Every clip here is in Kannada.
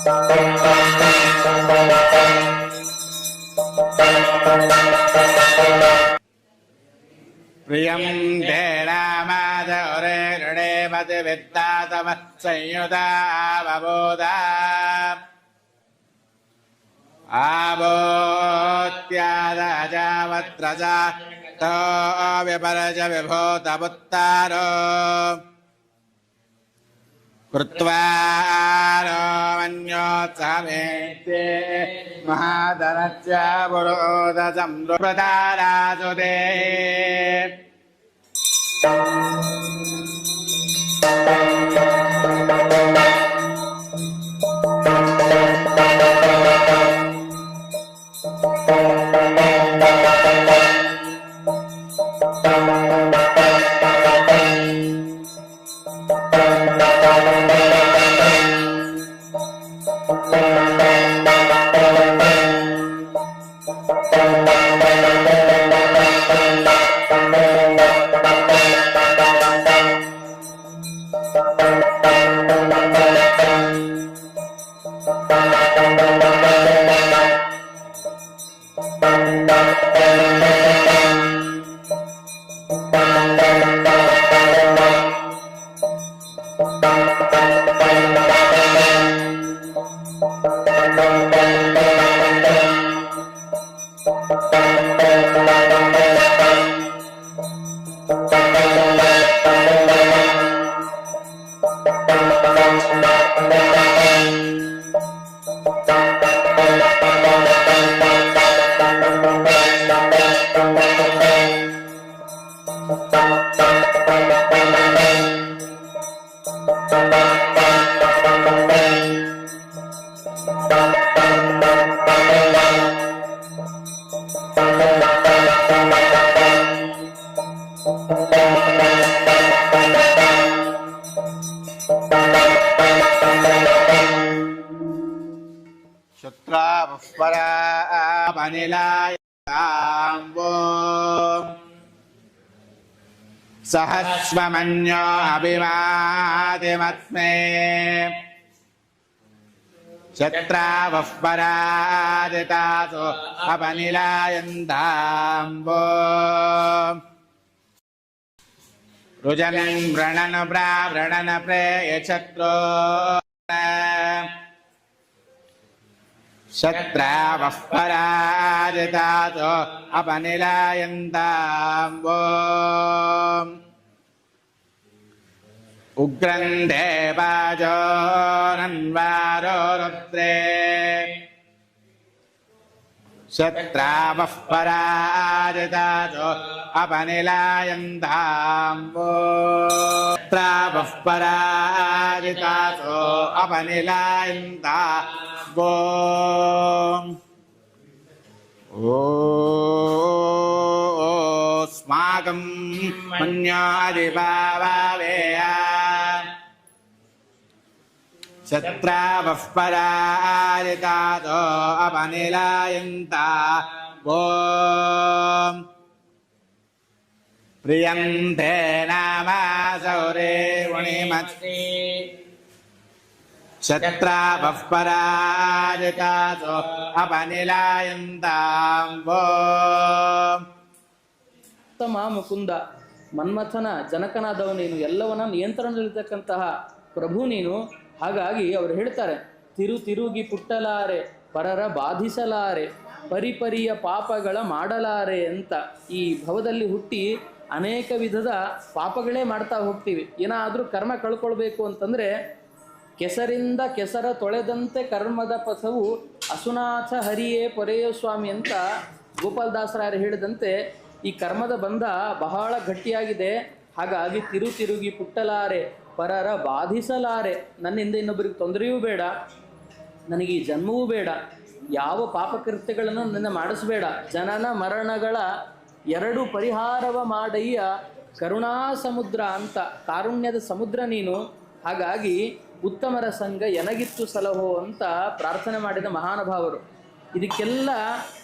प्रियं ते नामादौरे ऋणे मति विद्यातम संयुता बबोधा आबोत्यादजावत्रजा तो विपरज विभूतमुत्तारो कृत्वा मन्योत्समेत्ये महाधनस्य पुरोदसंप्रदारासुते सहस्वमन्यो अभिवादिमस्मे शत्रावः परादितासो अपनिलायन्ताम्बो रुजनं व्रणन व्रणन प्रेयशत्रो शत्रावः परादितासो अपनिलायन्ताम्बो उग्रं देवाजो नन्वारो रुद्रे शत्रावः पराजितासो अपनिलायन्ताम्बो शत्रावः पराजितासो अपनिलायन्ताम्बो स्माकं मन्यादिभावेया शत्रावः पराजितासो अपनिलायन्ताम्बो प्रियं ते नामासौरे गुणिमस्ति शत्रावः पराजितासो अपनिलायन्ताम्बो ಉತ್ತಮ ಮುಕುಂದ ಮನ್ಮಥನ ಜನಕನಾದವ ನೀನು, ಎಲ್ಲವನ್ನ ನಿಯಂತ್ರಣದಲ್ಲಿರ್ತಕ್ಕಂತಹ ಪ್ರಭು ನೀನು. ಹಾಗಾಗಿ ಅವರು ಹೇಳ್ತಾರೆ, ತಿರುಗಿ ಪುಟ್ಟಲಾರೆ ಪರರ ಬಾಧಿಸಲಾರೆ ಪರಿಪರಿಯ ಪಾಪಗಳ ಮಾಡಲಾರೆ ಅಂತ. ಈ ಭವದಲ್ಲಿ ಹುಟ್ಟಿ ಅನೇಕ ವಿಧದ ಪಾಪಗಳೇ ಮಾಡ್ತಾ ಹೋಗ್ತೀವಿ. ಏನಾದರೂ ಕರ್ಮ ಕಳ್ಕೊಳ್ಬೇಕು ಅಂತಂದರೆ ಕೆಸರಿಂದ ಕೆಸರ ತೊಳೆದಂತೆ ಕರ್ಮದ ಪಥವು ಅಸುನಾಥ ಹರಿಯೇ ಪೊರೆಯೋ ಸ್ವಾಮಿ ಅಂತ ಗೋಪಾಲದಾಸರಾಯರು ಹೇಳಿದಂತೆ ಈ ಕರ್ಮದ ಬಂಧ ಬಹಳ ಗಟ್ಟಿಯಾಗಿದೆ. ಹಾಗಾಗಿ ತಿರುಗಿ ಪುಟ್ಟಲಾರೆ ಪರರ ಬಾಧಿಸಲಾರೆ, ನನ್ನಿಂದ ಇನ್ನೊಬ್ಬರಿಗೆ ತೊಂದರೆಯೂ ಬೇಡ, ನನಗೆ ಈ ಜನ್ಮವೂ ಬೇಡ, ಯಾವ ಪಾಪಕೃತ್ಯಗಳನ್ನು ನನ್ನ ಮಾಡಿಸಬೇಡ, ಜನನ ಮರಣಗಳ ಎರಡು ಪರಿಹಾರವ ಮಾಡಯ್ಯ ಕರುಣಾ ಸಮುದ್ರ ಅಂತ ಕಾರುಣ್ಯದ ಸಮುದ್ರ ನೀನು. ಹಾಗಾಗಿ ಉತ್ತಮರ ಸಂಘ ಎನಗಿತ್ತು ಸಲಹೋ ಅಂತ ಪ್ರಾರ್ಥನೆ ಮಾಡಿದ ಮಹಾನುಭಾವರು. ಇದಕ್ಕೆಲ್ಲ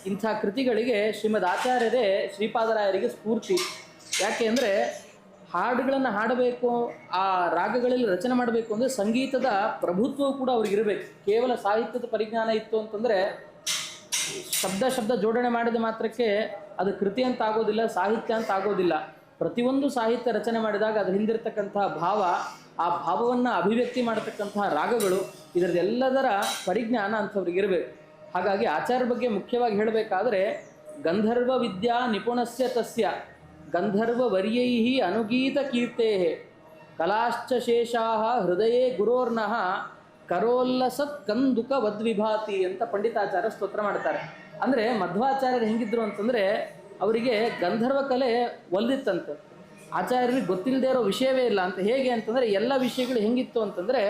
ಇಂಥ ಕೃತಿಗಳಿಗೆ ಶ್ರೀಮದ್ ಆಚಾರ್ಯರೇ ಶ್ರೀಪಾದರಾಯರಿಗೆ ಸ್ಫೂರ್ತಿ. ಯಾಕೆ ಅಂದರೆ ಹಾಡುಗಳನ್ನು ಹಾಡಬೇಕು, ಆ ರಾಗಗಳಲ್ಲಿ ರಚನೆ ಮಾಡಬೇಕು ಅಂದರೆ ಸಂಗೀತದ ಪ್ರಭುತ್ವವು ಕೂಡ ಅವ್ರಿಗಿರಬೇಕು. ಕೇವಲ ಸಾಹಿತ್ಯದ ಪರಿಜ್ಞಾನ ಇತ್ತು ಅಂತಂದರೆ ಶಬ್ದ ಜೋಡಣೆ ಮಾಡಿದ ಮಾತ್ರಕ್ಕೆ ಅದು ಕೃತಿ ಅಂತ ಆಗೋದಿಲ್ಲ, ಸಾಹಿತ್ಯ ಅಂತ ಆಗೋದಿಲ್ಲ. ಪ್ರತಿಯೊಂದು ಸಾಹಿತ್ಯ ರಚನೆ ಮಾಡಿದಾಗ ಅದ್ರ ಹಿಂದಿರ್ತಕ್ಕಂತಹ ಭಾವ, ಆ ಭಾವವನ್ನು ಅಭಿವ್ಯಕ್ತಿ ಮಾಡತಕ್ಕಂತಹ ರಾಗಗಳು, ಇದರದೆಲ್ಲದರ ಪರಿಜ್ಞಾನ ಅಂಥವ್ರಿಗಿರಬೇಕು. ಹಾಗಾಗಿ ಆಚಾರ್ಯ ಬಗ್ಗೆ ಮುಖ್ಯವಾಗಿ ಹೇಳಬೇಕಾದ್ರೆ ಗಂಧರ್ವ ವಿದ್ಯಾ ನಿಪುಣಸ್ಯ ತಸ್ಯ ಗಂಧರ್ವ ವರ್ಯೈಹಿ ಅನುಗೀತ ಕೀರ್ತೆ ಕಲಾಶ್ಚ ಶೇಷಾಹ ಹೃದಯೇ ಗುರೋರ್ನಃ ಕರೋಲ್ಲಸತ್ ಕಂದುಕ ವದ್ವಿಭಾತಿ ಅಂತ ಪಂಡಿತಾಚಾರ್ಯ ಸ್ತೋತ್ರ ಮಾಡ್ತಾರೆ. ಅಂದರೆ ಮಧ್ವಾಚಾರ್ಯರು ಹೆಂಗಿದ್ರು ಅಂತಂದರೆ ಅವರಿಗೆ ಗಂಧರ್ವ ಕಲೆ ಒಲ್ದಿತ್ತಂತೆ. ಆಚಾರ್ಯರಿಗೆ ಗೊತ್ತಿಲ್ಲದೆ ಇರೋ ವಿಷಯವೇ ಇಲ್ಲ ಅಂತ. ಹೇಗೆ ಅಂತಂದರೆ ಎಲ್ಲ ವಿಷಯಗಳು ಹೆಂಗಿತ್ತು ಅಂತಂದರೆ,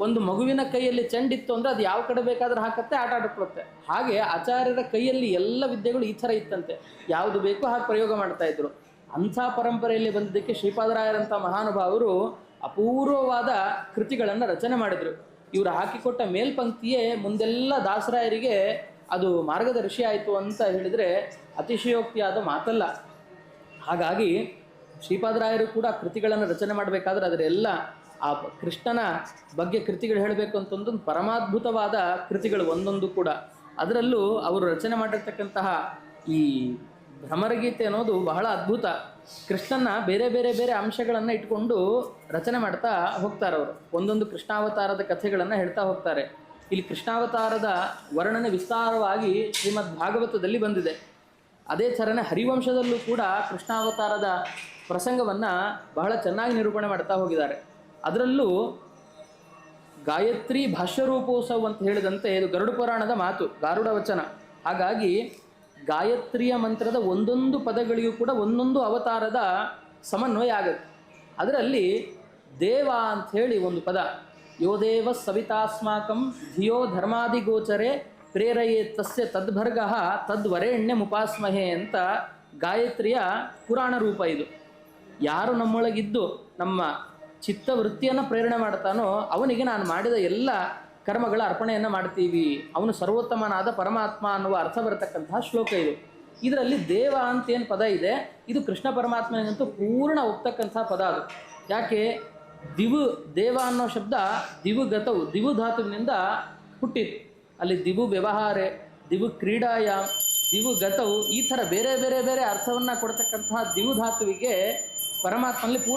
ಒಂದು ಮಗುವಿನ ಕೈಯಲ್ಲಿ ಚೆಂಡಿತ್ತು ಅಂದರೆ ಅದು ಯಾವ ಕಡೆ ಬೇಕಾದ್ರೆ ಹಾಕತ್ತೆ, ಆಟ ಆಡಿಕೊಳ್ಳುತ್ತೆ. ಹಾಗೆ ಆಚಾರ್ಯರ ಕೈಯಲ್ಲಿ ಎಲ್ಲ ವಿದ್ಯೆಗಳು ಈ ಥರ ಇತ್ತಂತೆ, ಯಾವುದು ಬೇಕೋ ಹಾಗೆ ಪ್ರಯೋಗ ಮಾಡ್ತಾ ಇದ್ರು. ಅಂಥ ಪರಂಪರೆಯಲ್ಲಿ ಬಂದಿದ್ದಕ್ಕೆ ಶ್ರೀಪಾದರಾಯರಂಥ ಮಹಾನುಭಾವರು ಅಪೂರ್ವವಾದ ಕೃತಿಗಳನ್ನು ರಚನೆ ಮಾಡಿದರು. ಇವರು ಹಾಕಿಕೊಟ್ಟ ಮೇಲ್ಪಂಕ್ತಿಯೇ ಮುಂದೆಲ್ಲ ದಾಸರಾಯರಿಗೆ ಅದು ಮಾರ್ಗದರ್ಶಿ ಆಯಿತು ಅಂತ ಹೇಳಿದರೆ ಅತಿಶಯೋಕ್ತಿಯಾದ ಮಾತಲ್ಲ. ಹಾಗಾಗಿ ಶ್ರೀಪಾದರಾಯರು ಕೂಡ ಕೃತಿಗಳನ್ನು ರಚನೆ ಮಾಡಬೇಕಾದ್ರೆ ಅದರೆಲ್ಲ ಆ ಕೃಷ್ಣನ ಬಗ್ಗೆ ಕೃತಿಗಳು ಹೇಳಬೇಕು ಅಂತಂದು ಪರಮಾದ್ಭುತವಾದ ಕೃತಿಗಳು ಒಂದೊಂದು ಕೂಡ. ಅದರಲ್ಲೂ ಅವರು ರಚನೆ ಮಾಡಿರ್ತಕ್ಕಂತಹ ಈ ಭ್ರಮರಗೀತೆ ಅನ್ನೋದು ಬಹಳ ಅದ್ಭುತ. ಕೃಷ್ಣನ ಬೇರೆ ಬೇರೆ ಬೇರೆ ಅಂಶಗಳನ್ನು ಇಟ್ಕೊಂಡು ರಚನೆ ಮಾಡ್ತಾ ಹೋಗ್ತಾರೆ ಅವರು. ಒಂದೊಂದು ಕೃಷ್ಣಾವತಾರದ ಕಥೆಗಳನ್ನು ಹೇಳ್ತಾ ಹೋಗ್ತಾರೆ. ಇಲ್ಲಿ ಕೃಷ್ಣಾವತಾರದ ವರ್ಣನೆ ವಿಸ್ತಾರವಾಗಿ ಶ್ರೀಮದ್ ಭಾಗವತದಲ್ಲಿ ಬಂದಿದೆ. ಅದೇ ಥರನೇ ಹರಿವಂಶದಲ್ಲೂ ಕೂಡ ಕೃಷ್ಣಾವತಾರದ ಪ್ರಸಂಗವನ್ನು ಬಹಳ ಚೆನ್ನಾಗಿ ನಿರೂಪಣೆ ಮಾಡ್ತಾ ಹೋಗಿದ್ದಾರೆ. ಅದರಲ್ಲೂ ಗಾಯತ್ರಿ ಭಾಷ್ಯರೂಪೋತ್ಸವ ಅಂತ ಹೇಳಿದಂತೆ ಇದು ಗರುಡ ಪುರಾಣದ ಮಾತು, ಗಾರುಡ ವಚನ. ಹಾಗಾಗಿ ಗಾಯತ್ರಿಯ ಮಂತ್ರದ ಒಂದೊಂದು ಪದಗಳಿಗೂ ಕೂಡ ಒಂದೊಂದು ಅವತಾರದ ಸಮನ್ವಯ ಆಗುತ್ತೆ. ಅದರಲ್ಲಿ ದೇವ ಅಂಥೇಳಿ ಒಂದು ಪದ, ಯೋ ದೇವ ಸವಿತಾಸ್ಮಾಕಂ ಧಿಯೋ ಧರ್ಮಾದಿಗೋಚರೆ ಪ್ರೇರಯೇ ತಸ್ಯ ತದ್ಭರ್ಗ ತದ್ವರೆಣ್ಯ ಮುಪಾಸ್ಮಹೆ ಅಂತ ಗಾಯತ್ರಿಯ ಪುರಾಣ ರೂಪ ಇದು. ಯಾರು ನಮ್ಮೊಳಗಿದ್ದು ನಮ್ಮ ಚಿತ್ತವೃತ್ತಿಯನ್ನು ಪ್ರೇರಣೆ ಮಾಡ್ತಾನೋ ಅವನಿಗೆ ನಾನು ಮಾಡಿದ ಎಲ್ಲ ಕರ್ಮಗಳ ಅರ್ಪಣೆಯನ್ನು ಮಾಡ್ತೀವಿ, ಅವನು ಸರ್ವೋತ್ತಮನಾದ ಪರಮಾತ್ಮ ಅನ್ನುವ ಅರ್ಥ ಬರತಕ್ಕಂತಹ ಶ್ಲೋಕ ಇದು. ಇದರಲ್ಲಿ ದೇವ ಅಂತೇನು ಪದ ಇದೆ, ಇದು ಕೃಷ್ಣ ಪರಮಾತ್ಮನಿಗಂತೂ ಪೂರ್ಣ ಒಪ್ತಕ್ಕಂಥ ಪದ ಅದು. ಯಾಕೆ ದಿವು ದೇವ ಅನ್ನೋ ಶಬ್ದ ದಿವುಗತವು, ದಿವು ಧಾತುವಿನಿಂದ ಹುಟ್ಟಿತು. ಅಲ್ಲಿ ದಿವು ವ್ಯವಹಾರೆ, ದಿವು ಕ್ರೀಡಾಯಾಮ್, ದಿವು ಗತವು, ಈ ಥರ ಬೇರೆ ಬೇರೆ ಬೇರೆ ಅರ್ಥವನ್ನು ಕೊಡ್ತಕ್ಕಂತಹ ದಿವು ಧಾತುವಿಗೆ ಪರಮಾತ್ಮನಲ್ಲಿ ಪೂರ್ಣ